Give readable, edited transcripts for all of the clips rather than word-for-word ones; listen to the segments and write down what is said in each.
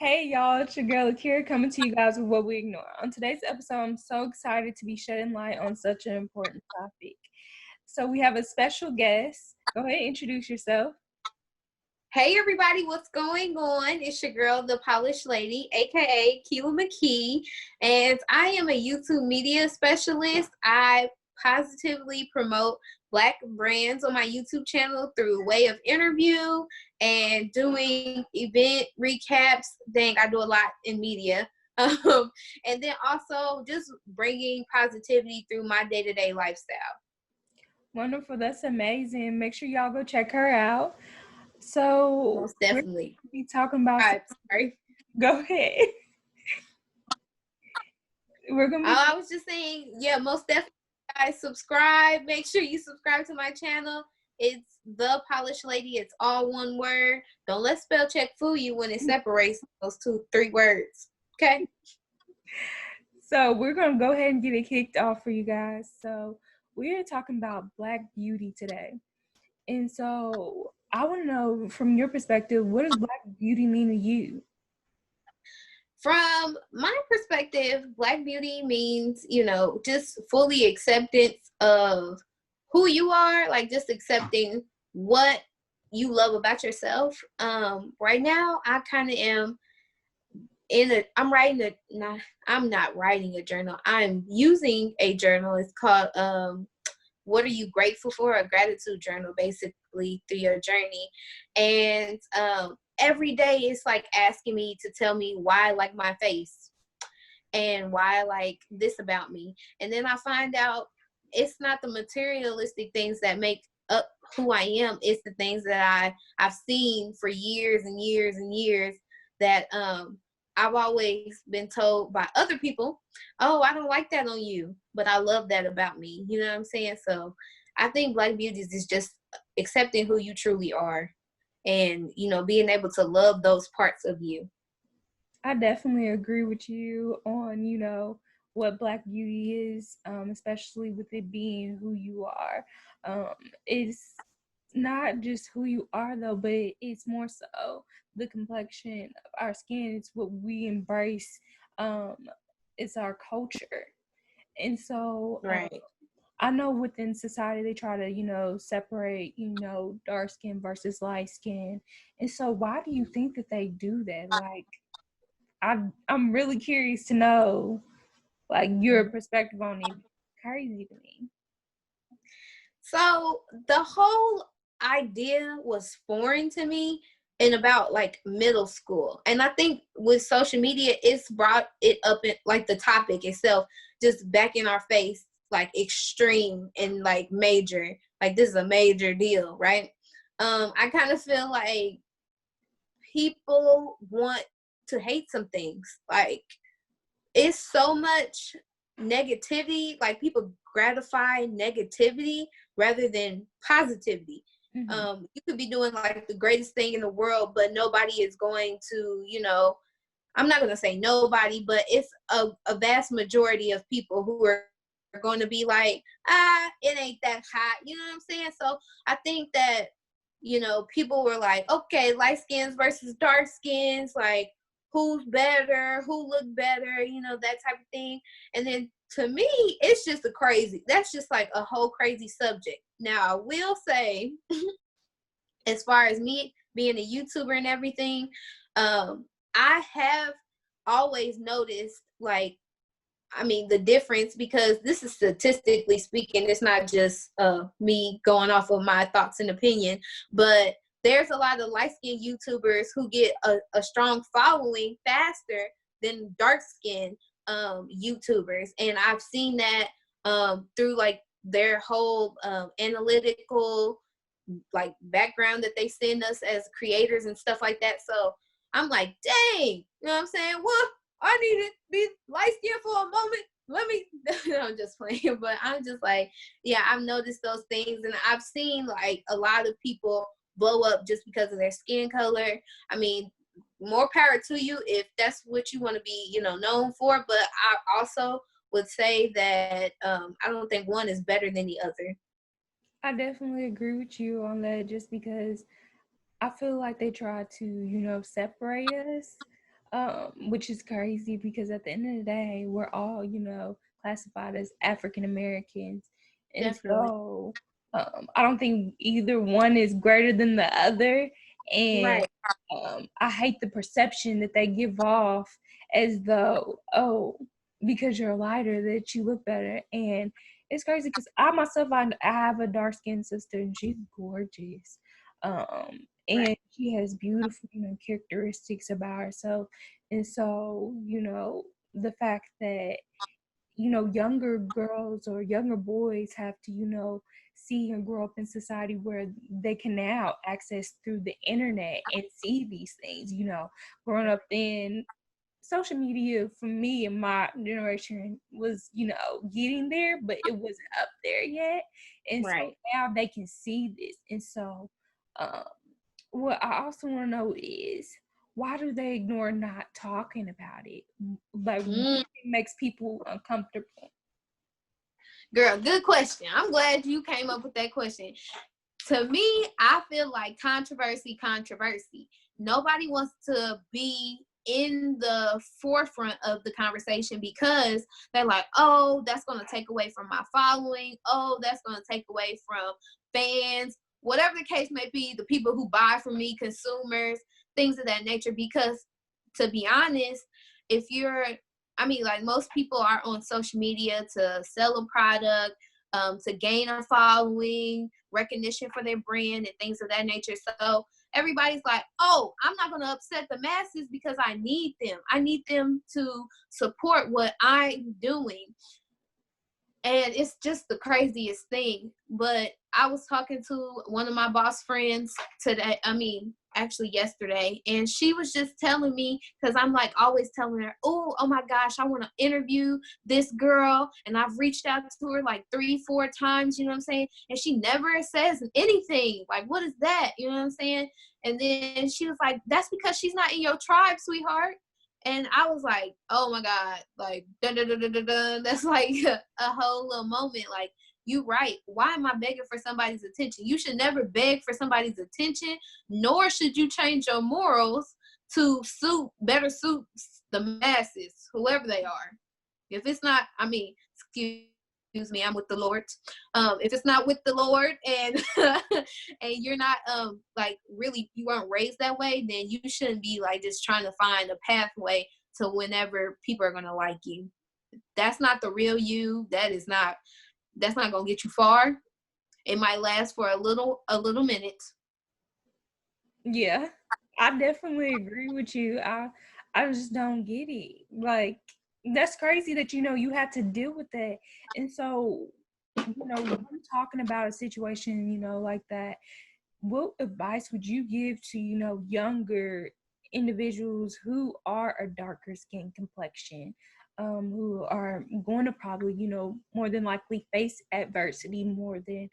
Hey y'all, it's your girl Lakierra coming to you guys with What We Ignore. On today's episode, I'm so excited to be shedding light on such an important topic. So we have a special guest. Go ahead, introduce yourself. Hey everybody, what's going on? It's your girl, the Polished Lady, aka Keela McKee, and I am a YouTube media specialist. I positively promote Black brands on my YouTube channel through way of interview and doing event recaps. Dang, I do a lot in media. And then also just bringing positivity through my day-to-day lifestyle. Wonderful, that's amazing. Make sure y'all go check her out. So Most definitely. We're going to be talking about. Sorry. Go ahead. I was just saying, yeah, most definitely. Guys, subscribe. Make sure you subscribe to my channel. It's The Polished Lady. It's all one word. Don't let spell check fool you when it separates those 2-3 words. Okay? So we're going to go ahead and get it kicked off for you guys. So we're talking about Black beauty today. And so I want to know, from your perspective, what does Black beauty mean to you? From my perspective, Black beauty means, just fully acceptance of who you are, like just accepting what you love about yourself. Right now, I kind of am I'm not writing a journal. I'm using a journal. It's called, What Are You Grateful For? A gratitude journal, basically, through your journey. And, every day it's like asking me to tell me why I like my face and why I like this about me. And then I find out it's not the materialistic things that make up who I am. It's the things that I've seen for years and years and years that I've always been told by other people, oh, I don't like that on you, but I love that about me. You know what I'm saying? So I think Black beauty is just accepting who you truly are. And, being able to love those parts of you. I definitely agree with you on, what Black beauty is, especially with it being who you are. It's not just who you are, though, but it's more so the complexion of our skin. It's what we embrace. It's our culture. And so Right. I know within society they try to, separate, dark skin versus light skin. And so why do you think that they do that? Like, I'm really curious to know, like, your perspective on it. Crazy to me. So the whole idea was foreign to me in about like middle school. And I think with social media, it's brought it up in like the topic itself, just back in our face, like extreme and like major. Like this is a major deal, right? I kind of feel like people want to hate some things. Like it's so much negativity, like people gratify negativity rather than positivity. You could be doing like the greatest thing in the world, but nobody is going to, I'm not going to say nobody, but it's a vast majority of people who are going to be like, it ain't that hot. You know what I'm saying? So I think that, people were like, okay, light skins versus dark skins, like who's better, who look better, that type of thing. And then to me, it's just that's just like a whole crazy subject. Now, I will say, as far as me being a YouTuber and everything, I have always noticed, like, the difference, because this is statistically speaking, it's not just me going off of my thoughts and opinion, but there's a lot of light-skinned YouTubers who get a strong following faster than dark-skinned YouTubers. And I've seen that through like their whole analytical like background that they send us as creators and stuff like that. So I'm like, dang, you know what I'm saying? Well, I need to be light-skinned for a moment. Let me, no, I'm just playing, but I'm just like, yeah, I've noticed those things. And I've seen like a lot of people blow up just because of their skin color. More power to you if that's what you want to be, known for. But I also would say that I don't think one is better than the other. I definitely agree with you on that, just because I feel like they try to, separate us. which is crazy because at the end of the day, we're all, classified as African Americans. And Definitely. so I don't think either one is greater than the other. And Right. I hate the perception that they give off as though, oh, because you're lighter, that you look better. And it's crazy because I myself, I have a dark skinned sister and she's gorgeous. Right. And she has beautiful, characteristics about herself. And so, the fact that, younger girls or younger boys have to, see and grow up in society where they can now access through the internet and see these things, growing up in social media for me and my generation was, getting there, but it wasn't up there yet. And so Right. now they can see this. And so, um, what I also want to know is why do they ignore not talking about it? Like, what Mm. makes people uncomfortable? Girl, good question. I'm glad you came up with that question. To me, I feel like controversy. Nobody wants to be in the forefront of the conversation because they're like, oh, that's going to take away from my following. Oh, that's going to take away from fans, whatever the case may be, the people who buy from me, consumers, things of that nature. Because to be honest, if you're, I mean, like most people are on social media to sell a product, to gain a following, recognition for their brand, and things of that nature. So everybody's like, oh, I'm not going to upset the masses because I need them. I need them to support what I'm doing. And it's just the craziest thing. But I was talking to one of my boss friends today, actually yesterday, and she was just telling me, because I'm like always telling her, oh my gosh, I want to interview this girl, and I've reached out to her like 3-4 times, you know what I'm saying, and she never says anything. Like, what is that, you know what I'm saying? And then she was like, that's because she's not in your tribe, sweetheart. And I was like, oh my God, like, dun, dun, dun, dun, dun, dun. That's like a whole little moment. Like, you right. Why am I begging for somebody's attention? You should never beg for somebody's attention, nor should you change your morals to better suit the masses, whoever they are. If it's not, excuse me, I'm with the Lord. If it's not with the Lord and and you're not like really you weren't raised that way, then you shouldn't be like just trying to find a pathway to whenever people are gonna like you. That's not the real you. That's not gonna get you far. It might last for a little minute. Yeah, I definitely agree with you. I just don't get it. Like, that's crazy that you have to deal with that. And so, you talking about a situation, like that, what advice would you give to, younger individuals who are a darker skin complexion, who are going to probably, more than likely face adversity more than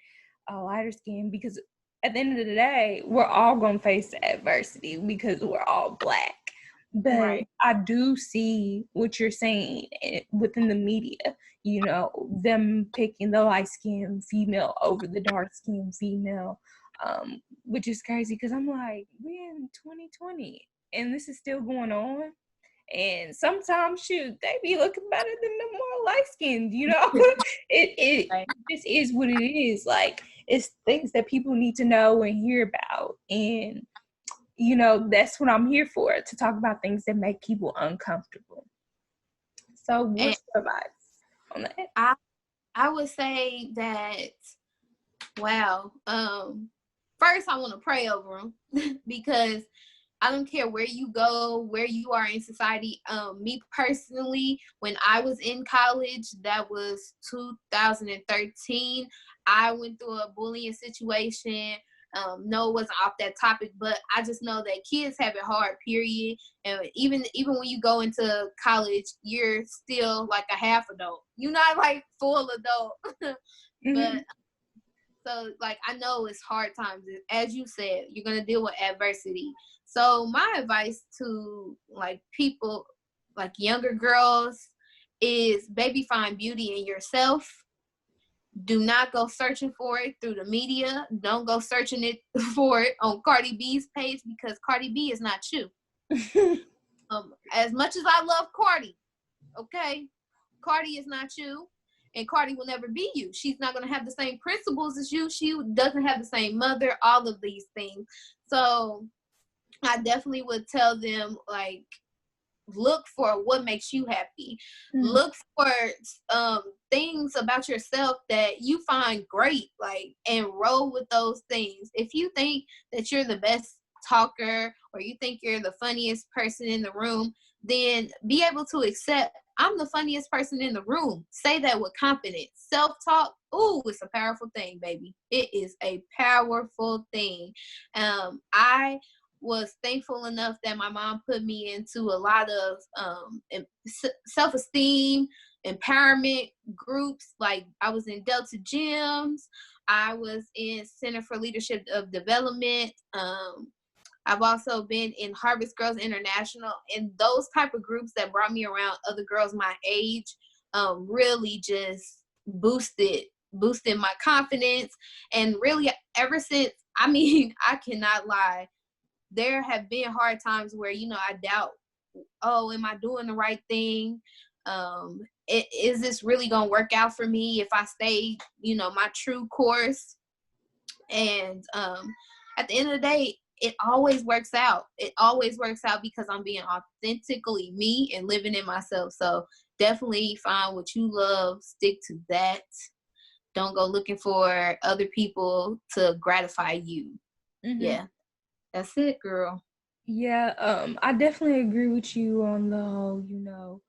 a lighter skin? Because at the end of the day, we're all going to face adversity because we're all Black. But Right. I do see what you're saying within the media, them picking the light skinned female over the dark skinned female, which is crazy because I'm like, we're in 2020 and this is still going on. And sometimes, shoot, they be looking better than the more light skinned, it Right. just is what it is. Like, it's things that people need to know and hear about. And, that's what I'm here for, to talk about things that make people uncomfortable. So, And what's your advice on that? I would say that, wow. First I want to pray over them because I don't care where you go, where you are in society. Me personally, when I was in college, that was 2013. I went through a bullying situation. No, it wasn't off that topic, but I just know that kids have it hard, period. And even when you go into college, you're still like a half adult. You're not like full adult. Mm-hmm. But so, like, I know it's hard times. As you said, you're going to deal with adversity. So my advice to, like, people, like younger girls, is baby, find beauty in yourself. Do not go searching for it through the media. Don't go searching it for it on Cardi B's page because Cardi B is not you. As much as I love Cardi, okay, Cardi is not you, and Cardi will never be you. She's not going to have the same principles as you. She doesn't have the same mother, all of these things. So I definitely would tell them, like, look for what makes you happy. Mm-hmm. Look for things about yourself that you find great, like, and roll with those things. If you think that you're the best talker, or you think you're the funniest person in the room, then be able to accept, I'm the funniest person in the room. Say that with confidence. Self-talk, ooh, it's a powerful thing, baby. It is a powerful thing. I was thankful enough that my mom put me into a lot of self-esteem, empowerment groups. Like, I was in Delta Gyms. I was in Center for Leadership of Development. I've also been in Harvest Girls International, and those type of groups that brought me around other girls my age really just boosted my confidence. And really, ever since, I mean, I cannot lie, there have been hard times where, I doubt, oh, am I doing the right thing? Is this really gonna work out for me if I stay, my true course? And at the end of the day, it always works out. It always works out because I'm being authentically me and living in myself. So definitely find what you love, stick to that. Don't go looking for other people to gratify you. Mm-hmm. Yeah, that's it, girl. Yeah, I definitely agree with you on the whole,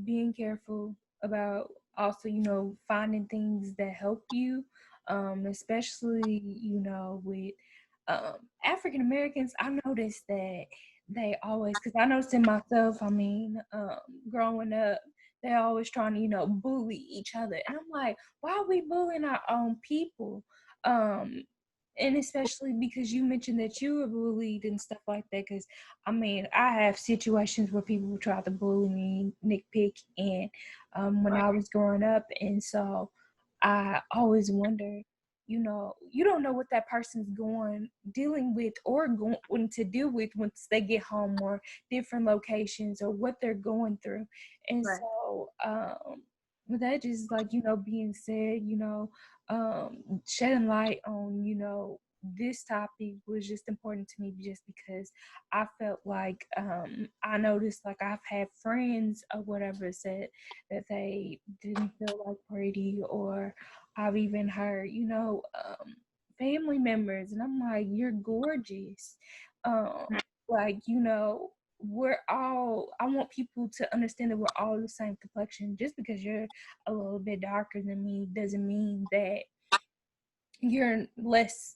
being careful about also, finding things that help you, especially, with African Americans. I noticed that they always, because I noticed in myself, I mean, growing up, they're always trying to, bully each other. And I'm like, why are we bullying our own people? Um, and especially because you mentioned that you were bullied and stuff like that. Because I mean, I have situations where people try to bully me, nitpick, and when I was growing up, and so I always wonder, you don't know what that person's dealing with or going to deal with once they get home, or different locations, or what they're going through. And Right. so with that just, like, being said, shedding light on, this topic was just important to me, just because I felt like I noticed, like, I've had friends or whatever said that they didn't feel like pretty, or I've even heard, family members, and I'm like, you're gorgeous. Um, like, I want people to understand that we're all the same complexion. Just because you're a little bit darker than me doesn't mean that you're less,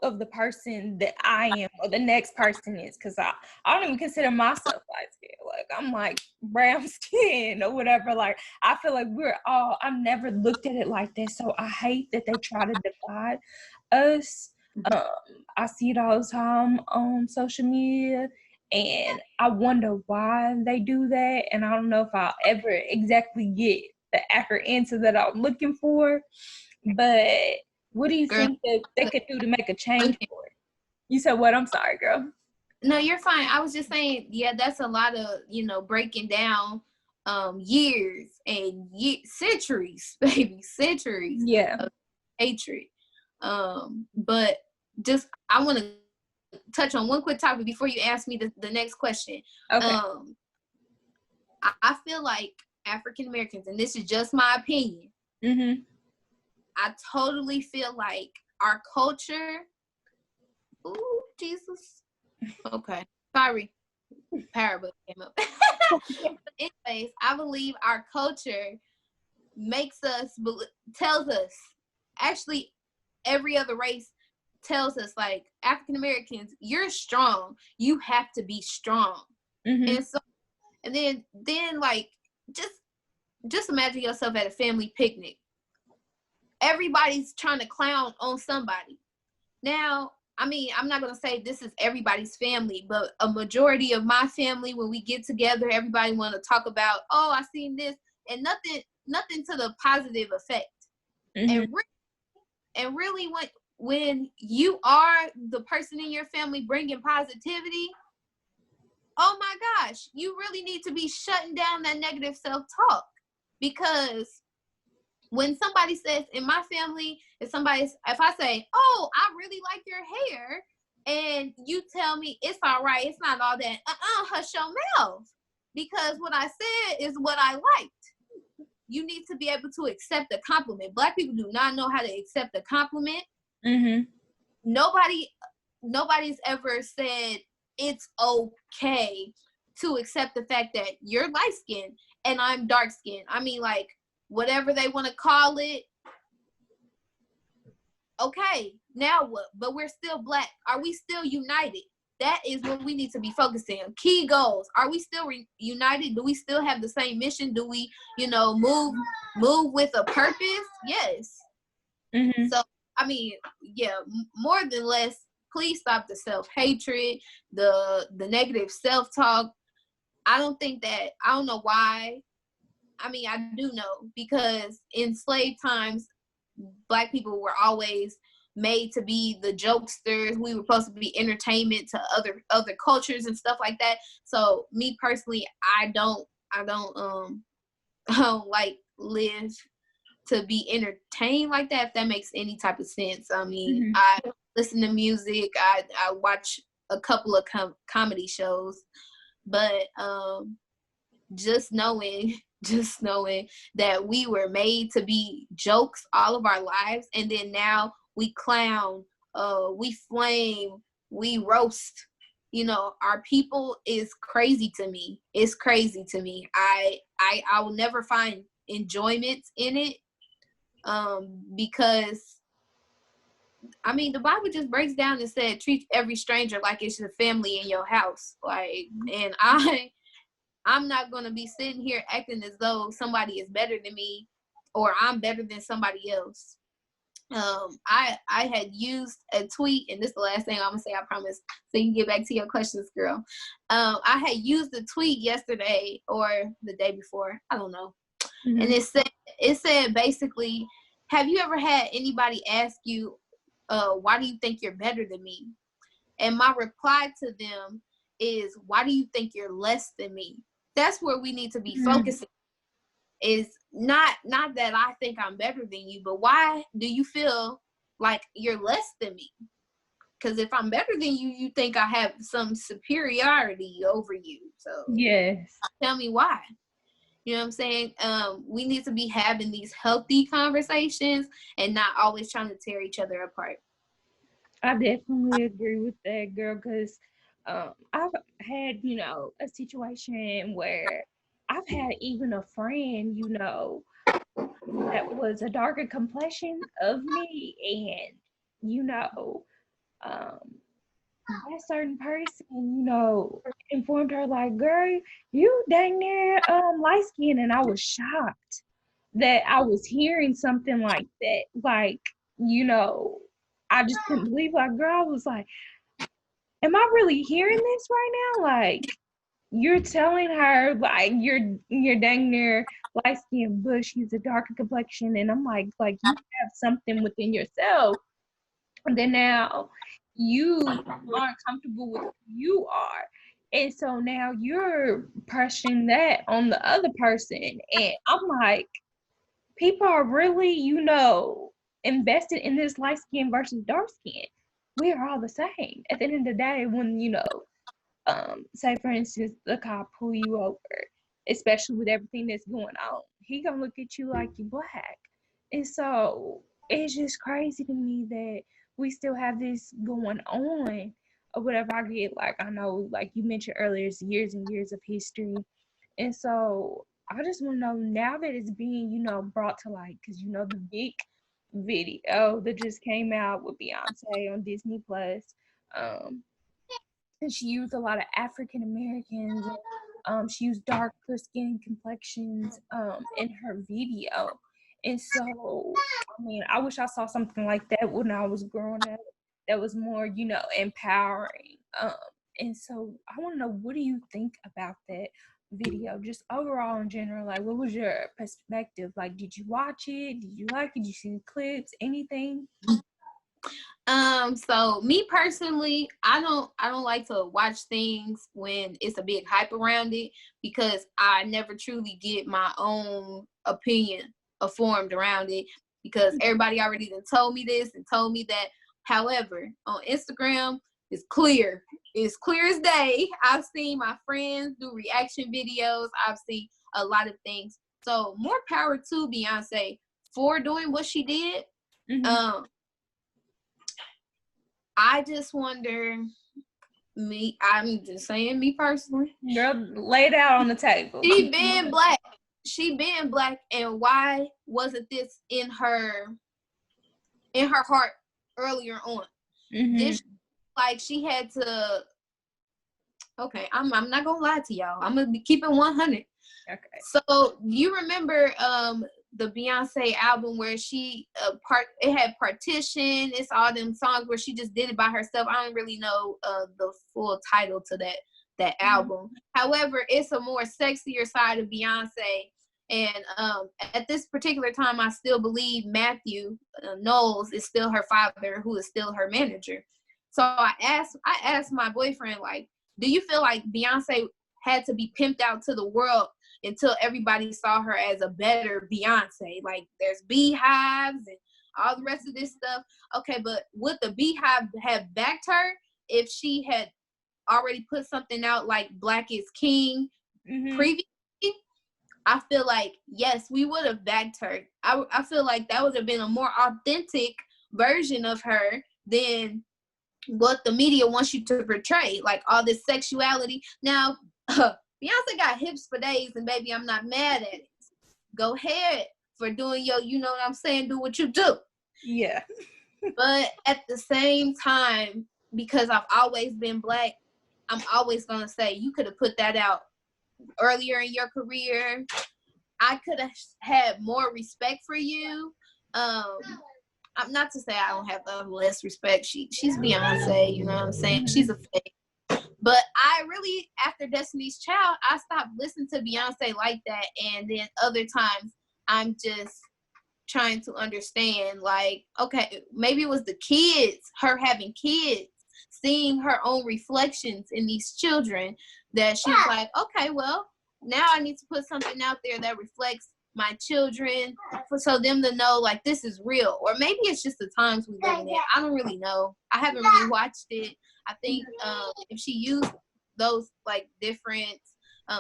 of the person that I am or the next person is. Because I don't even consider myself light skin. Like, I'm like brown skin or whatever. Like, I feel like I've never looked at it like that. So I hate that they try to divide us. Um, I see it all the time on social media, and I wonder why they do that. And I don't know if I'll ever exactly get the accurate answer that I'm looking for. But what do you Girl, think that they could do to make a change for it? You said what? I'm sorry, girl. no, you're fine. I was just saying, yeah, that's a lot of, breaking down years and centuries, baby, centuries Yeah. of hatred. But just, I want to touch on one quick topic before you ask me the next question. Okay. I feel like African Americans, and this is just my opinion, Mm-hmm. I totally feel like our culture, ooh, Jesus. Okay. Sorry. Parable came up. But anyways, I believe our culture tells us, actually, every other race tells us, like, African Americans, you're strong. You have to be strong. Mm-hmm. And so, and then like, just imagine yourself at a family picnic. Everybody's trying to clown on somebody. Now, I mean, I'm not going to say this is everybody's family, but a majority of my family, when we get together, everybody want to talk about, oh, I seen this, and nothing to the positive effect. Mm-hmm. And really, when you are the person in your family bringing positivity, oh my gosh, you really need to be shutting down that negative self-talk. Because when somebody says, in my family, if I say, oh, I really like your hair, and you tell me it's all right, it's not all that, hush your mouth. Because what I said is what I liked. You need to be able to accept a compliment. Black people do not know how to accept a compliment. Mm-hmm. Nobody's ever said it's okay to accept the fact that you're light skinned and I'm dark skinned. I mean, like, whatever they want to call it. Okay, now what? But we're still Black. Are we still united? That is what we need to be focusing on. Key goals. Are we still united? Do we still have the same mission? Do we, move with a purpose? Yes. Mm-hmm. So, I mean, yeah, more than less, please stop the self-hatred, the negative self-talk. I don't know why. I mean, I do know, because in slave times, Black people were always made to be the jokesters. We were supposed to be entertainment to other cultures and stuff like that. So me personally, I don't I don't like live to be entertained like that, if that makes any type of sense. I mean, Mm-hmm. I listen to music, I watch a couple of comedy shows, but just knowing that we were made to be jokes all of our lives, and then now we clown, we flame, we roast, our people, is crazy to me. It's crazy to me. I will never find enjoyment in it, because I mean, the Bible just breaks down and said, treat every stranger like it's your family in your house. Like, and I'm not going to be sitting here acting as though somebody is better than me or I'm better than somebody else. I had used a tweet, and this is the last thing I'm going to say, I promise, so you can get back to your questions, girl. I had used a tweet yesterday or the day before, I don't know. Mm-hmm. And it said basically, have you ever had anybody ask you, why do you think you're better than me? And my reply to them is, why do you think you're less than me? That's where we need to be focusing. Is not that I think I'm better than you, but why do you feel like you're less than me? Because if I'm better than you, you think I have some superiority over you. So Yes. tell me why. You know what I'm saying? We need to be having these healthy conversations and not always trying to tear each other apart. I definitely agree with that, girl, because I've had, a situation where I've had even a friend, that was a darker complexion of me, and, um, that certain person, informed her like, girl, you dang near light skin, and I was shocked that I was hearing something like that. Like, I just couldn't believe, like, girl, I was like, am I really hearing this right now? Like, you're telling her like you're dang near light skinned bush, he's a darker complexion, and I'm like you have something within yourself, and then now you aren't comfortable with who you are. And so now you're pushing that on the other person. And I'm like, people are really, invested in this light skin versus dark skin. We are all the same. At the end of the day, when, say for instance, the cop pull you over, especially with everything that's going on, he gonna look at you like you black. And so it's just crazy to me that we still have this going on or whatever. I get, like, I know, like you mentioned earlier, it's years and years of history. And so I just want to know, now that it's being, brought to light, because the big video that just came out with Beyonce on Disney Plus, um, and she used a lot of African Americans. She used darker skin complexions in her video, and so I mean, I wish I saw something like that when I was growing up. That was more, empowering. And so I want to know, what do you think about that video, just overall in general? Like, what was your perspective? Like, did you watch it? Did you like it? Did you see the clips? Anything? So me personally, I don't like to watch things when it's a big hype around it, because I never truly get my own opinion formed around it, because everybody already done told me this and told me that. However, on Instagram, it's clear. It's clear as day. I've seen my friends do reaction videos. I've seen a lot of things. So more power to Beyonce for doing what she did. Mm-hmm. Um, I just wonder, I'm just saying, me personally, Girl, lay it out on the table. she being black, and why wasn't this in her heart earlier on? Mm-hmm. This, like, she had to. Okay, I'm not gonna lie to y'all. I'm gonna be keeping 100. Okay. So you remember the Beyonce album where she it had Partition, it's all them songs where she just did it by herself. I don't really know the full title to that album. However, it's a more sexier side of Beyonce. And at this particular time, I still believe Matthew Knowles is still her father, who is still her manager. So I asked my boyfriend, like, do you feel like Beyonce had to be pimped out to the world until everybody saw her as a better Beyonce? Like, there's beehives and all the rest of this stuff. Okay, but would the beehive have backed her if she had already put something out like Black is King previously? I feel like, yes, we would have backed her. I feel like that would have been a more authentic version of her than what the media wants you to portray, like all this sexuality. Now, Beyonce got hips for days, and baby, I'm not mad at it. Go ahead for doing your, you know what I'm saying, do what you do. Yeah. But at the same time, because I've always been black, I'm always gonna say you could have put that out earlier in your career. I could have had more respect for you. I'm not to say I don't have less respect. She's Beyonce, you know what I'm saying? She's a fake. But I really, after Destiny's Child, I stopped listening to Beyonce like that. And then other times, I'm just trying to understand, like, okay, maybe it was the kids, her having kids, seeing her own reflections in these children, that she was like, okay, well, now I need to put something out there that reflects my children, so them to know, like, this is real. Or maybe it's just the times we live in. I don't really know. I haven't really watched it. I think if she used those, like, different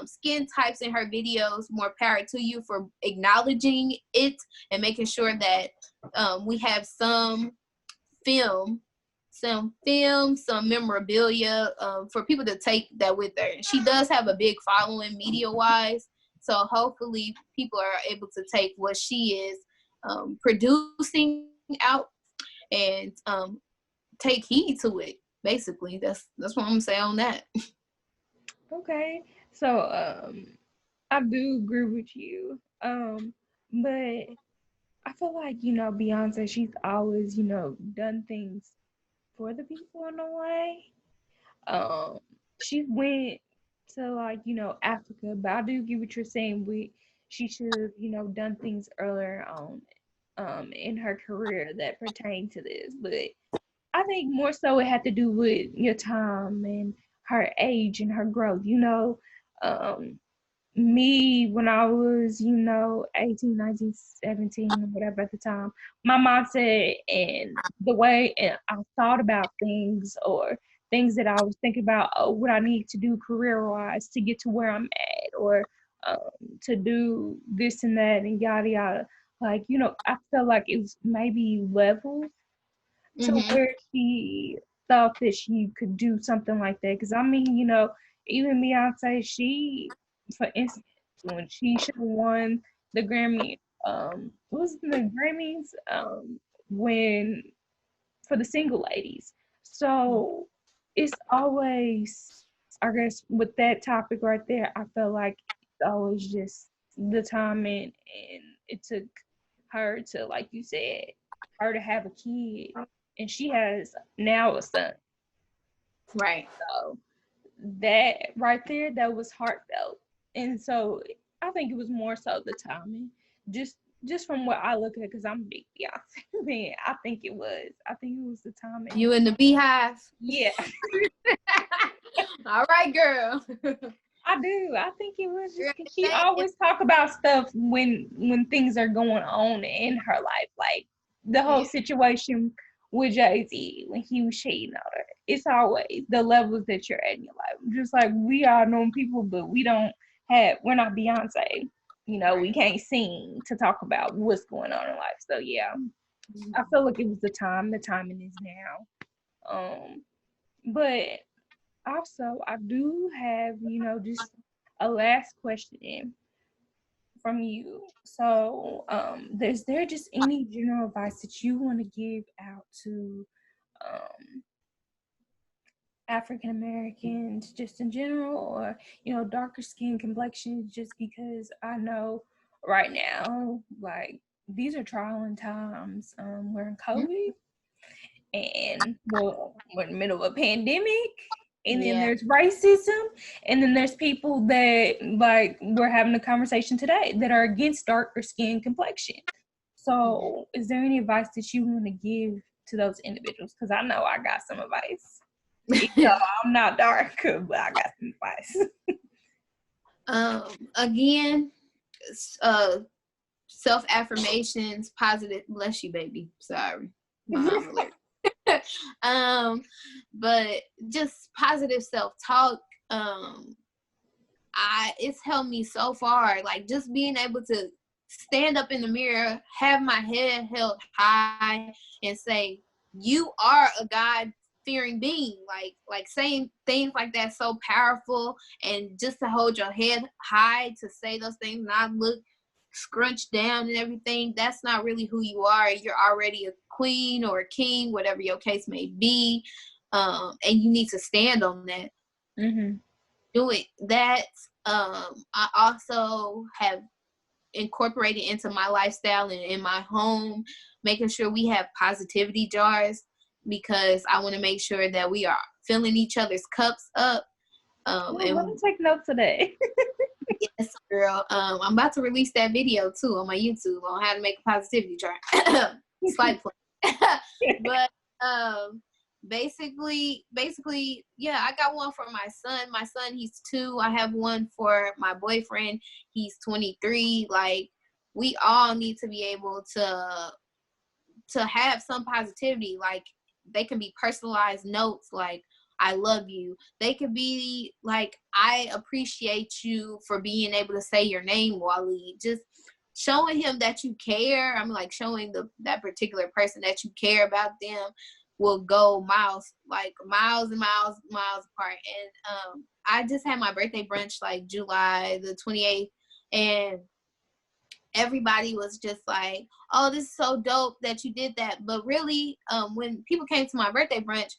skin types in her videos, more power to you for acknowledging it and making sure that we have some film, some memorabilia for people to take that with her. She does have a big following media-wise, so hopefully people are able to take what she is producing out and take heed to it. Basically, that's what I'm gonna say on that. Okay. So I do agree with you. But I feel like, Beyonce, she's always, done things for the people in a way. Um, she went to, like, Africa, but I do get what you're saying. She should have, done things earlier on in her career that pertain to this. But I think more so it had to do with your time and her age and her growth. Um, me when I was, 18, 19, 17, or whatever at the time, my mindset and the way I thought about things, or things that I was thinking about, what I need to do career wise to get to where I'm at, or to do this and that and yada yada. Like, I felt like it was maybe levels to Mm-hmm. where she thought that she could do something like that. Because I mean, even Beyonce, for instance, when she should have won the Grammy, what was it, the Grammys, when for the single ladies. So it's always, I guess, with that topic right there, I feel like it's always just the timing, and it took her to, like you said, her to have a kid, and she has now a son. Right. So that right there, that was heartfelt. And so I think it was more so the timing. Just just from what I look at, because I'm a big Beyonce fan, I think it was. I think it was the time. You in the beehive? Yeah. All right, girl. I do. I think it was just because she Thank you. always talk about stuff when things are going on in her life, like the whole Yeah. situation with Jay-Z when he was cheating on her. It's always the levels that you're at in your life. Just like we are known people, but we're not Beyonce. We Right. can't sing to talk about what's going on in life. So yeah, I Mhm. feel like it was the time. The timing is now. But also I do have, just a last question from you. So, is there just any general advice that you want to give out to um, African Americans just in general, or darker skin complexions? Just because I know right now, like these are trying times. We're in COVID, and well, we're in the middle of a pandemic, and then Yeah. there's racism, and then there's people that, like we're having a conversation today, that are against darker skin complexion. Mhm. So is there any advice that you want to give to those individuals? Because I know I got some advice, even though I'm not dark, but I got some advice. Again, uh, self affirmations, positive. Bless you, baby. Sorry, mom alert. um, but just positive self talk. It's helped me so far. Like just being able to stand up in the mirror, have my head held high, and say, "You are a God fearing being." Like saying things like that so powerful, and just to hold your head high to say those things, not look scrunched down and everything. That's not really who you are. You're already a queen or a king, whatever your case may be, and you need to stand on that. Mm-hmm. Doing that, I also have incorporated into my lifestyle and in my home, making sure we have positivity jars, because I want to make sure that we are filling each other's cups up. Well, let me And take notes today. yes, girl, I'm about to release that video too on my YouTube on how to make a positivity jar. Slight play. But basically, yeah, I got one for my son. My son, he's 2. I have one for my boyfriend. He's 23. Like, we all need to be able to have some positivity. Like, they can be personalized notes like, "I love you." They could be like, "I appreciate you for being able to say your name, Wally." Just showing him that you care. I'm like, showing that particular person that you care about them will go miles, like miles and miles apart. And I just had my birthday brunch like July the 28th, and everybody was just like, "Oh, this is so dope that you did that." But really, when people came to my birthday brunch,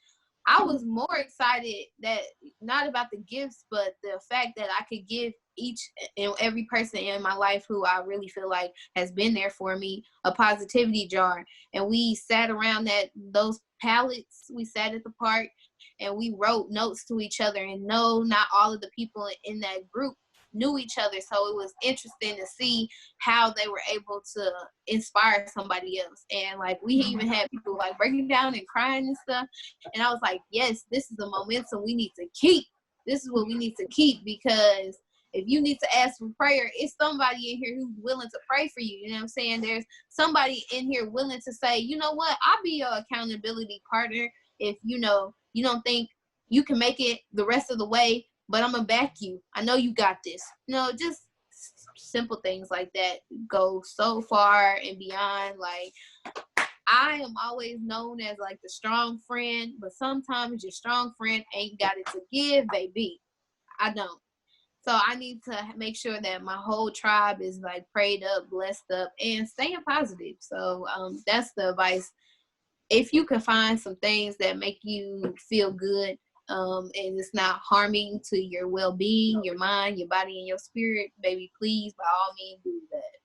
I was more excited that not about the gifts, but the fact that I could give each and every person in my life who I really feel like has been there for me a positivity jar. And we sat around those pallets. We sat at the park and we wrote notes to each other. And no, not all of the people in that group knew each other, so it was interesting to see how they were able to inspire somebody else. And like, we even had people like breaking down and crying and stuff. And I was like, yes, this is the momentum we need to keep. This is what we need to keep, because if you need to ask for prayer, it's somebody in here who's willing to pray for you. You know what I'm saying? There's somebody in here willing to say, "You know what? I'll be your accountability partner. If you don't think you can make it the rest of the way, but I'm gonna back you. I know you got this." Just simple things like that go so far and beyond. Like, I am always known as like the strong friend, but sometimes your strong friend ain't got it to give, baby. I don't. So I need to make sure that my whole tribe is like prayed up, blessed up, and staying positive. So that's the advice. If you can find some things that make you feel good, and it's not harming to your well-being, your mind, your body, and your spirit, baby, please, by all means, do that.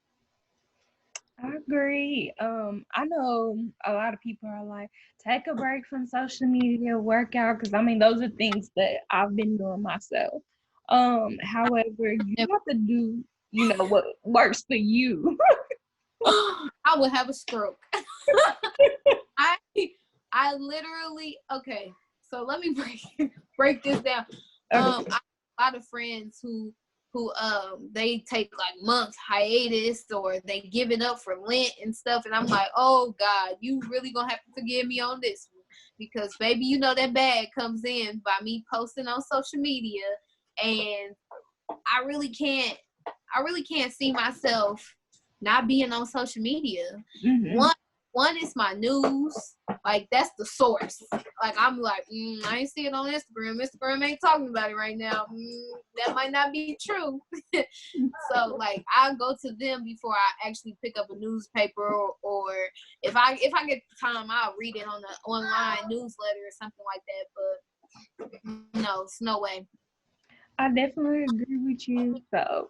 I agree. I know a lot of people are like, take a break from social media, work out, because I mean those are things that I've been doing myself. However, you have to do, what works for you. I would have a stroke. I I literally, okay. So let me break this down. I have a lot of friends who they take like months hiatus, or they give it up for Lent and stuff, and I'm like, oh God, you really gonna have to forgive me on this one, because baby, you know that bag comes in by me posting on social media, and I really can't see myself not being on social media. Mm-hmm. One is my news. Like, that's the source. Like, I'm like, I ain't see it on Instagram. Instagram ain't talking about it right now. That might not be true. So, like, I go to them before I actually pick up a newspaper, or if I get the time, I'll read it on the online newsletter or something like that. But no, it's no way. I definitely agree with you. So,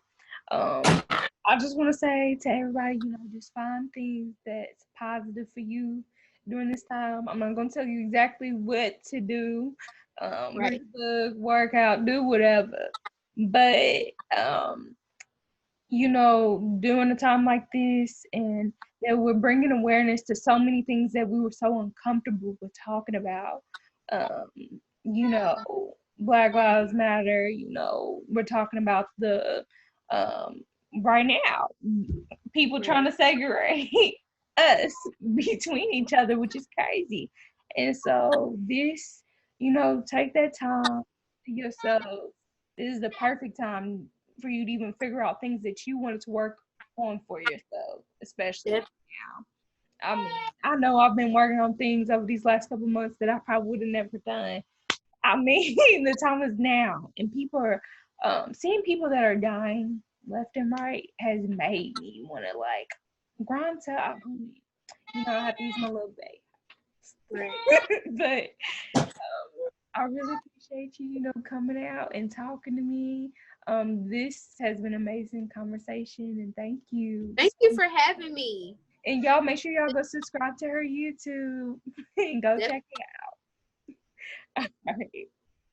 I just want to say to everybody, just find things that's positive for you during this time. I'm not going to tell you exactly what to do. Right. Read a book, work out, do whatever. But, during a time like this, and that we're bringing awareness to so many things that we were so uncomfortable with talking about. Um, Black Lives Matter, we're talking about the right now, people trying to segregate us between each other, which is crazy. And so this, take that time to yourself. This is the perfect time for you to even figure out things that you wanted to work on for yourself, especially Yep. now. I mean, I know I've been working on things over these last couple months that I probably would have never done. I mean, the time is now, and people are seeing people that are dying left and right has made me want to like grind to a homie. I have to use my little Right. bait. But I really appreciate you, coming out and talking to me. This has been an amazing conversation, and thank you. Thank you for having me. And y'all, make sure y'all go subscribe to her YouTube and go Yep. check it out. All right.